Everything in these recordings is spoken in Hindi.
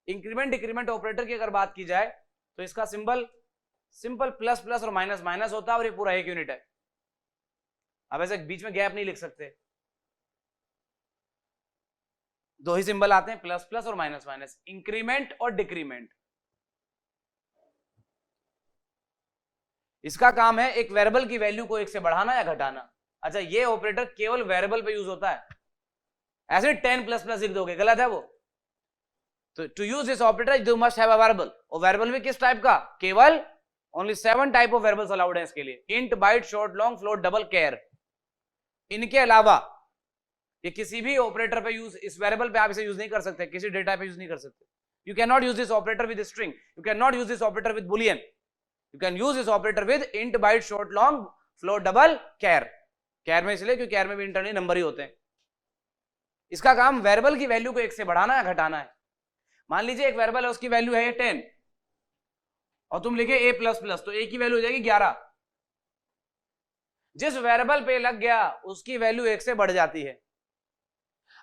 इंक्रीमेंट डिक्रीमेंट ऑपरेटर की अगर बात की जाए तो इसका सिंबल सिंपल प्लस प्लस और माइनस माइनस होता है और ये पूरा एक यूनिट है। अब ऐसे बीच में गैप नहीं लिख सकते, दो ही सिंबल आते हैं, प्लस प्लस और माइनस माइनस, इंक्रीमेंट और डिक्रीमेंट। इसका काम है एक वेरिएबल की वैल्यू को एक से बढ़ाना या घटाना। अच्छा, ये ऑपरेटर केवल वेरिएबल पे यूज होता है, ऐसे 10 प्लस प्लस लिख दोगे, गलत है वो। तो to use this operator you must have a variable, और वेरिएबल भी किस टाइप का, केवल only 7 type of variables allowed है इसके लिए, int, byte, short, long, float, double, char. इनके अलावा ये किसी भी ऑपरेटर पे यूज, इस वेरिएबल पे आप इसे यूज नहीं कर सकते, किसी डेटा पे यूज नहीं कर सकते। You can not use this operator with string, you can not use this operator with boolean, you can use this operator with int, byte, short, long, float, double, char. Char में इसलिए क्योंकि कैर में भी इंटरनली नंबर ही होते हैं। इसका काम वेरिएबल की वैल्यू को एक से बढ़ाना या घटाना है। मान लीजिए एक वेरिएबल है, उसकी वैल्यू है 10 और तुम लिखे a प्लस प्लस, तो a की वैल्यू हो जाएगी 11। जिस वेरिएबल पे लग गया उसकी वैल्यू 1 से बढ़ जाती है।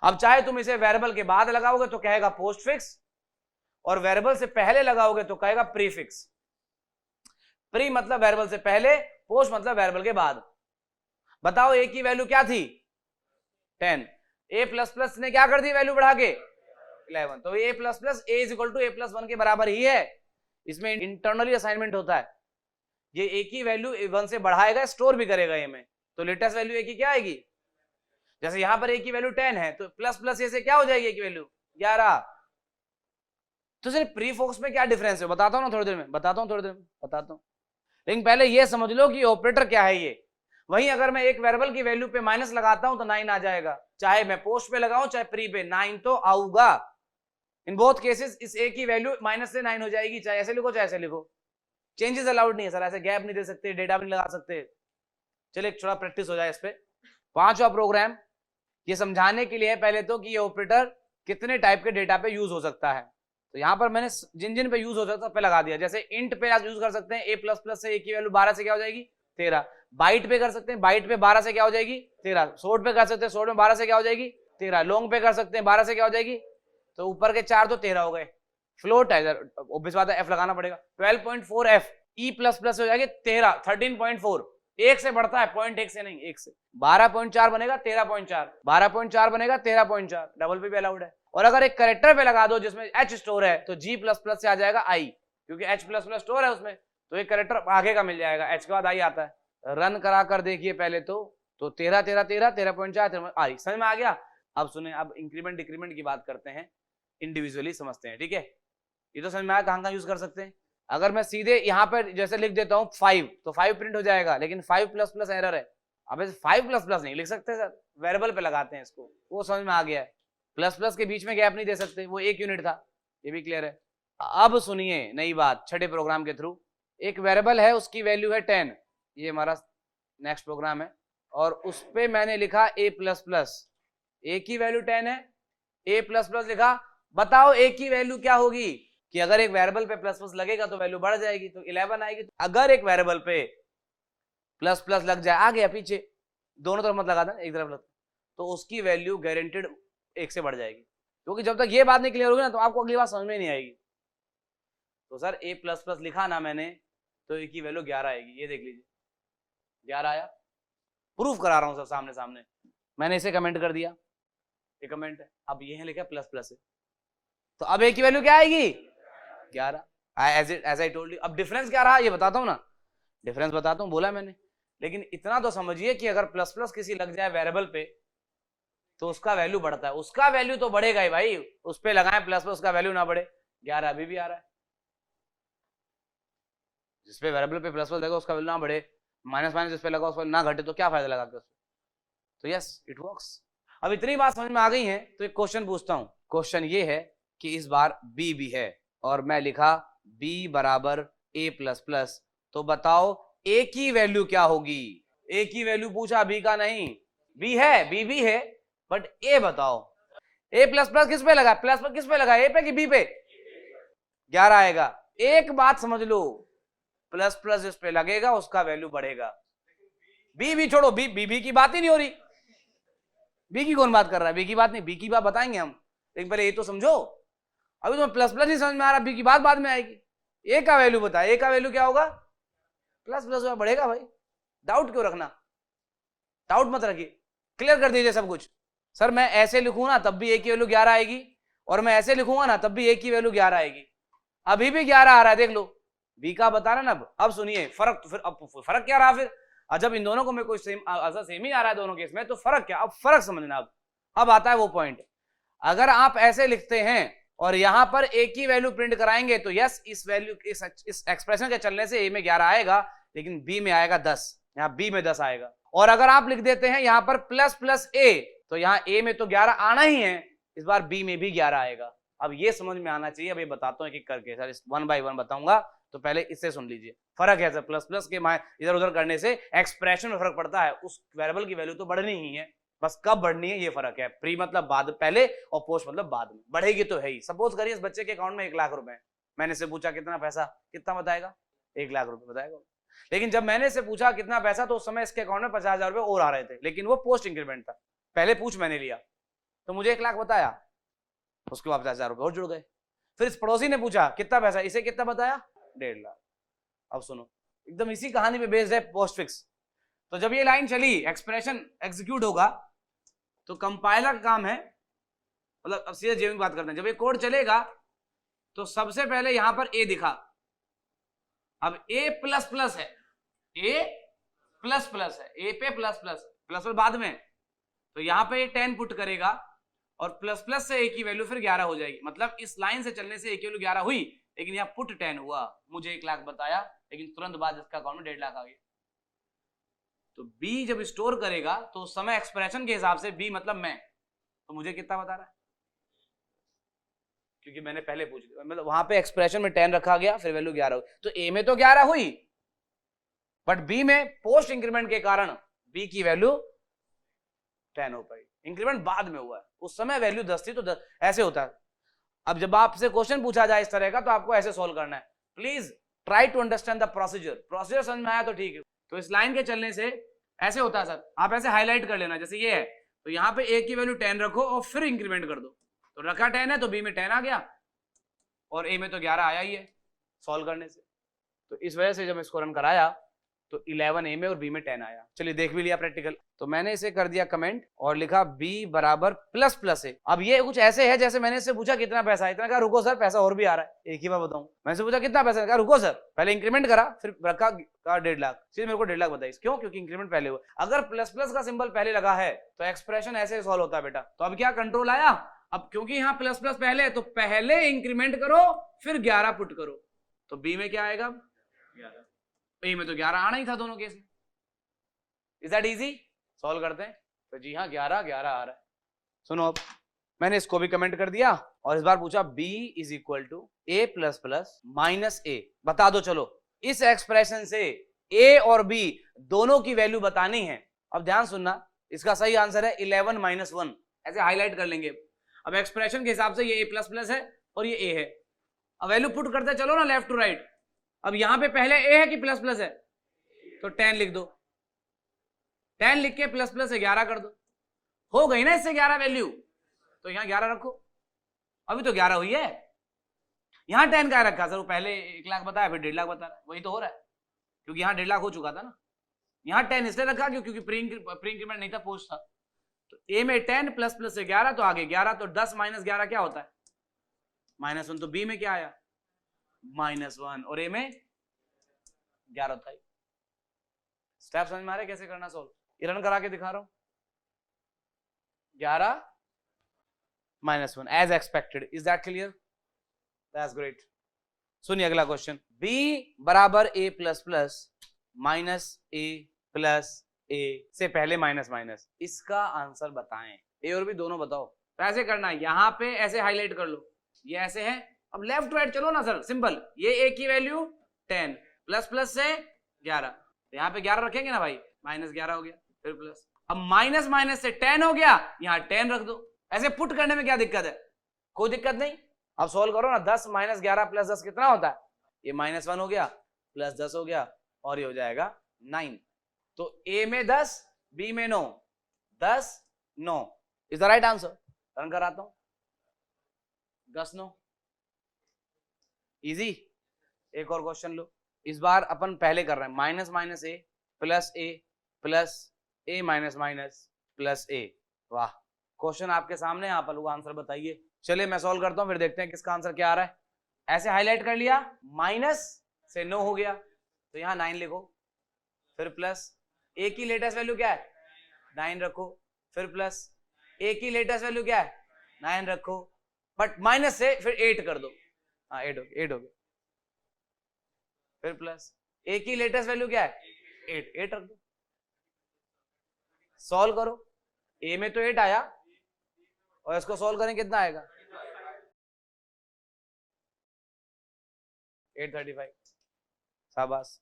अब चाहे तुम इसे वेरिएबल के बाद लगाओगे तो कहेगा पोस्ट फिक्स, और वेरिएबल से पहले लगाओगे तो कहेगा प्री फिक्स। प्री मतलब वेरिएबल से पहले, पोस्ट मतलब वेरिएबल के बाद। बताओ a की वैल्यू क्या थी 10, a प्लस प्लस ने क्या कर दी वैल्यू बढ़ा के 11, तो a plus plus a is equal to a plus 1 के बराबर ही है। इसमें इंटरनली असाइनमेंट होता है, ये a की वैल्यू 1 से बढ़ाएगा, स्टोर भी करेगा a में, तो लेटेस्ट वैल्यू a की क्या आएगी, जैसे यहां पर a की वैल्यू 10 है तो प्लस प्लस a से क्या हो जाएगी a की वैल्यू 11। तो सिर्फ प्री फोक्स में क्या डिफरेंस है बताता हूं ना, थोड़ी देर में बताता हूं, लेकिन पहले ये समझ लो कि ऑपरेटर क्या है ये। वहीं अगर मैं एक वेरिएबल की वैल्यू पे माइनस लगाता हूं तो 9 आ जाएगा, चाहे मैं पोस्ट पे लगाऊं चाहे प्री पे, 9 तो आऊगा। इन बोथ केसेस इस a की वैल्यू माइनस से 9 हो जाएगी, चाहे ऐसे लिखो चाहे ऐसे लिखो। चेंजेस अलाउड नहीं है सर, ऐसे गैप नहीं दे सकते, डेटा भी नहीं लगा सकते। चलिए थोड़ा प्रैक्टिस हो जाए इस पे। पांचवा प्रोग्राम ये समझाने के लिए है पहले तो कि ये ऑपरेटर कितने टाइप के डेटा पे यूज हो सकता है। तो यहाँ पर मैंने जिन जिन पे यूज हो सकता है पे लगा दिया। जैसे इंट पे आप यूज कर सकते हैं, a प्लस प्लस से a की वैल्यू 12 से क्या हो जाएगी 13। बाइट पे कर सकते हैं, बाइट पे 12 से क्या हो जाएगी 13। शॉर्ट पे कर सकते हैं, शॉर्ट में 12 से क्या हो जाएगी 13। लॉन्ग पे कर सकते हैं, 12 से क्या हो जाएगी, तो ऊपर के 4 तो 13 हो गए। फ्लोट है इधर, ऑब्वियस बात है f लगाना पड़ेगा, 12.4 f। e प्लस प्लस हो जाएगी 13, 13.4। एक से बढ़ता है, पॉइंट एक से नहीं, एक से। 12.4 बनेगा 13.4, 12.4 बनेगा 13.4, डबल पे भी अलाउड है। और अगर एक कैरेक्टर पे लगा दो जिसमें h स्टोर है तो g प्लस प्लस से आ जाएगा i, क्योंकि h प्लस प्लस स्टोर है उसमें, तो एक कैरेक्टर आगे का मिल जाएगा, h के बाद i आता है। रन करा कर देखिए पहले तो 13 13 13 13.4 आई, समझ में आ गया। अब सुने, अब इंक्रीमेंट डिक्रीमेंट की बात करते हैं, इंडिविजुअली समझते हैं, ठीक है। ये तो समझ में आया कहां कहां यूज कर सकते हैं। अगर मैं सीधे यहाँ पर जैसे लिख देता हूँ 5 तो 5 प्रिंट हो जाएगा, लेकिन 5 प्लस प्लस एरर है। अब 5 प्लस प्लस नहीं लिख सकते सर, वेरिएबल पे लगाते हैं इसको, वो समझ में आ गया है। प्लस प्लस के बीच में गैप नहीं दे सकते, वो एक यूनिट था, ये भी क्लियर है। अब सुनिए नई बात, छठे प्रोग्राम के थ्रू। एक वेरिएबल है उसकी वैल्यू है 10, ये हमारा नेक्स्ट प्रोग्राम है, और उस पे मैंने लिखा a प्लस प्लस, a की वैल्यू 10 है, a प्लस प्लस लिखा। बताओ a की वैल्यू क्या होगी कि अगर एक वेरिएबल पे प्लस प्लस लगेगा तो वैल्यू बढ़ जाएगी, तो 11 आएगी। अगर एक वेरिएबल पे प्लस प्लस लग जाए, आ गया पीछे, दोनों तरफ मत लगा देना, एक तरफ लग, तो उसकी वैल्यू गारंटेड 1 से बढ़ जाएगी। क्योंकि जब तक ये बात नहीं क्लियर होगी ना तो आपको अगली बात समझ में नहीं आएगी। तो सर a प्लस प्लस लिखा ना मैंने, तो a की वैल्यू 11 आएगी, ये देख लीजिए 11 आया। प्रूफ करा रहा हूं सर सामने सामने, मैंने इसे कमेंट कर दिया, ये कमेंट है। अब ये लिखा प्लस प्लस है, तो अब a की वैल्यू क्या आएगी 11, एज आई टोल्ड यू। अब डिफरेंस क्या रहा ये बताता हूं ना, डिफरेंस बताता हूं, बोला मैंने। लेकिन इतना तो समझिए कि अगर प्लस प्लस किसी लग जाए वेरिएबल पे तो उसका वैल्यू बढ़ता है, उसका वैल्यू तो बढ़ेगा ही भाई, उस पे लगाएं प्लस प्लस, उसका वैल्यू ना बढ़े। 11 अभी भी आ रहा है, जिसपे वेरिएबल पे प्लस प्लस लगा उसका वैल्यू ना बढ़े, माइनस माइनस जिस पे लगा उसका ना घटे, तो क्या फायदा लगा के उसको। तो यस इट वर्क्स। अब इतनी बात समझ में आ गई है तो एक क्वेश्चन पूछता हूं। क्वेश्चन ये है कि इस बार b भी है और मैं लिखा b बराबर a प्लस प्लस, तो बताओ a की वैल्यू क्या होगी। a की वैल्यू पूछा, b का नहीं। b है, b भी है, बट a बताओ। a प्लस प्लस किस पे लगा, प्लस किस पे लगा, a पे कि b पे। 11 आएगा। एक बात समझ लो, प्लस प्लस जिस पे लगेगा उसका वैल्यू बढ़ेगा। b भी छोड़ो, b की बात ही नहीं हो रही। b की कौन बात कर रहा है, b की बात नहीं, b की बात बताएंगे हम, लेकिन पहले ये तो समझो। अभी तो प्लस प्लस नहीं समझ में आ रहा, बी की बात बाद में आएगी। ए का वैल्यू बता, ए का वैल्यू क्या होगा, प्लस प्लस होगा, बढ़ेगा भाई, डाउट क्यों रखना, डाउट मत रखिए, क्लियर कर दीजिए सब कुछ। सर मैं ऐसे लिखूं ना तब भी ए की वैल्यू 11 आएगी, और मैं ऐसे लिखूंगा ना तब भी ए की वैल्यू 11 आएगी। अभी भी 11 आ रहा है, देख लो, बी का बता रहा ना। अब सुनिए फर्क, तो फिर अब फर्क क्या रहा फिर, जब इन दोनों को मैं कोई सेम ही आ रहा है दोनों केस में, तो फर्क क्या, अब फर्क समझना। अब आता है वो पॉइंट, अगर आप ऐसे लिखते हैं और यहां पर ए की वैल्यू प्रिंट कराएंगे तो यस, इस वैल्यू इस एक्सप्रेशन के चलने से ए में 11 आएगा, लेकिन बी में आएगा 10, यहां बी में 10 आएगा। और अगर आप लिख देते हैं यहां पर प्लस प्लस ए, तो यहां ए में तो 11 आना ही है, इस बार बी में भी 11 आएगा। अब ये समझ में आना चाहिए। अब ये बताता हूं एक करके, सर वन बाय वन बताऊंगा, तो पहले इससे सुन लीजिए। फर्क है सर, प्लस प्लस के इधर उधर करने से एक्सप्रेशन में फर्क पड़ता है, उस वेरिएबल की वैल्यू तो बढ़नी ही है, बस कब बढ़नी है ये फर्क है। प्री मतलब बाद पहले, और पोस्ट मतलब बाद में, बढ़ेगी तो है ही। सपोज करिए इस बच्चे के अकाउंट में 1 लाख रुपए, मैंने से पूछा कितना पैसा, कितना बताएगा, 1 लाख रुपए बताएगा। लेकिन जब मैंने से पूछा कितना पैसा, तो उस समय इसके अकाउंट में 50,000 रुपए और आ रहे थे, लेकिन वो पोस्ट इंक्रीमेंट था, पहले पूछ मैंने लिया तो मुझे 1 लाख बताया, उसके बाद 50,000 रुपए और जुड़ गए। फिर इस पड़ोसी ने पूछा कितना पैसा, इसे कितना बताया, 1.5 लाख। अब सुनो, एकदम इसी कहानी पे बेस्ड है पोस्ट फिक्स। तो जब ये लाइन चली, एक्सप्रेशन एग्जीक्यूट होगा, तो कंपाइलर का काम है, मतलब अब सीधे जेब की बात करते हैं, जब ये कोड चलेगा तो सबसे पहले यहां पर ए दिखा, अब ए प्लस प्लस है, ए प्लस प्लस है, ए पे प्लस प्लस, प्लस बाद में, तो यहां पे ये 10 पुट करेगा, और प्लस प्लस से ए की वैल्यू फिर 11 हो जाएगी। मतलब इस लाइन से चलने से ए की वैल्यू 11 हुई, लेकिन यहाँ पुट 10 हुआ, मुझे 1 लाख बताया, लेकिन तुरंत बाद इसका अकाउंट में 1.5 लाख आ गया। तो बी जब स्टोर करेगा तो उस समय एक्सप्रेशन के हिसाब से बी मतलब मैं, तो मुझे कितना बता रहा है, क्योंकि मैंने पहले पूछ लिया, मतलब वहां पे एक्सप्रेशन में 10 रखा गया, फिर वैल्यू 11 हुई, तो ए में तो 11 हुई, बट बी में पोस्ट इंक्रीमेंट के कारण बी की वैल्यू 10 हो पाई, इंक्रीमेंट बाद में हुआ है, उस समय वैल्यू 10 थी, तो 10 ऐसे होता है। अब जब आपसे क्वेश्चन पूछा जाए इस तरह का, तो आपको ऐसे सॉल्व करना है। Please try to understand the procedure समझ में आया तो ठीक है। तो इस लाइन के चलने से ऐसे होता है सर, आप ऐसे हाईलाइट कर लेना, जैसे ये है, तो यहाँ पे ए की वैल्यू 10 रखो और फिर इंक्रीमेंट कर दो, तो रखा 10 है तो बी में 10 आ गया, और ए में तो 11 आया ही है सॉल्व करने से। तो इस वजह से जब इसको रन कराया तो 11 ए में और बी में 10 आया। चलिए देख भी लिया प्रैक्टिकल। तो मैंने इसे कर दिया कमेंट और लिखा बी बराबर प्लस प्लस ए। अब ये कुछ ऐसे है जैसे मैंने इससे पूछा कितना पैसा है, इतना कहा रुको सर पैसा और भी आ रहा है, एक ही बार बताऊं, मैंने पूछा कितना पैसा है, कहा रुको सर, पहले इंक्रीमेंट करा, फिर रखा 1.5 लाख, फिर मेरे को 1.5 लाख बताइए, क्यों, क्योंकि इंक्रीमेंट पहले हुआ। अगर प्लस प्लस का सिंबल पहले लगा है तो एक्सप्रेशन ऐसे सॉल्व होता है बेटा। तो अब क्या कंट्रोल आया, अब क्योंकि यहाँ प्लस प्लस पहले है तो पहले इंक्रीमेंट करो फिर 11 पुट करो, तो बी में क्या आएगा 11, ए में तो 11 आना ही था दोनों केस में। इज दैट इजी, सॉल्व करते हैं। तो जी हाँ 11 11 आ रहा है। सुनो अब मैंने इसको भी कमेंट कर दिया और इस बार पूछा b is equal to a plus plus minus a, बता दो। चलो इस एक्सप्रेशन से a और b दोनों की वैल्यू बतानी है। अब ध्यान सुनना, इसका सही आंसर है 11 माइनस 1, ऐसे हाईलाइट कर लेंगे। अब एक्सप्रेशन के हिसाब से ये a प्लस प्लस है और ये a है। अब वैल्यू पुट करते चलो ना लेफ्ट टू राइट। अब यहां पे पहले a है कि प्लस प्लस है, तो 10 लिख दो, 10 लिख के प्लस प्लस से 11 कर दो, हो गई ना इससे 11 वैल्यू, तो यहां 11 रखो। अभी तो 11 हुई है, यहां 10 का रखा सर, वो पहले 1 लाख बताया फिर 1.5 लाख बता रहा है, वही तो हो रहा है, क्योंकि यहां 1.5 लाख हो चुका था ना। यहां 10 इसलिए रखा क्योंकि प्री इंक्रीमेंट नहीं था, पोस्ट था। तो ए में 10 प्लस प्लस से 11, तो आगे 11, तो 10 माइनस 11 क्या होता है -1, तो बी में क्या आया -1 और ए में 11 था। स्टेप समझ में आ रहे कैसे करना सॉल्व, ये रन करा के दिखा रहा हूं। 11 -1 as expected, is that clear, that's great. सुनिए अगला क्वेश्चन, b बराबर a plus plus minus a plus a से पहले माइनस माइनस, इसका आंसर बताएं। ए और बी दोनों बताओ। तो ऐसे करना है, यहां पे ऐसे हाईलाइट कर लो, ये ऐसे है। अब लेफ्ट राइट चलो ना सर, सिंपल, ये a की वैल्यू 10 प्लस प्लस से 11, तो यहाँ पे 11 रखेंगे ना भाई, -11 हो गया, फिर प्लस। अब माइनस माइनस से 10 हो गया, यहाँ 10 रख दो। ऐसे पुट करने में क्या दिक्कत है, कोई दिक्कत नहीं। अब सॉल्व करो ना, 10 माइनस 11 प्लस 10 कितना होता है, ये -1 हो गया प्लस 10 हो गया और ये हो जाएगा 9। तो ए में 10 बी में 9, 10 9 is the right answer. Run कराता हूं, 10 9 इजी। एक और क्वेश्चन लो, इस बार अपन पहले कर रहे हैं माइनस माइनस ए प्लस ए प्लस ए माइनस माइनस प्लस ए। वाह, क्वेश्चन आपके सामने, आप लोग आंसर बताइए। चलिए मैं सॉल्व करता हूं, फिर देखते हैं किसका आंसर क्या आ रहा है। ऐसे हाईलाइट कर लिया, माइनस से 9 हो गया तो यहां 9 लिखो, फिर प्लस ए की लेटेस्ट वैल्यू क्या है 9 रखो, फिर प्लस ए की लेटेस्ट वैल्यू क्या है 9 रखो, बट माइनस से फिर 8 कर दो, हाँ 8 हो गया, फिर प्लस ए की लेटेस्ट वैल्यू क्या है 8 रख दो, सॉल्व करो। ए में तो 8 आया और इसको सॉल्व करें कितना आएगा 835। शाबाश।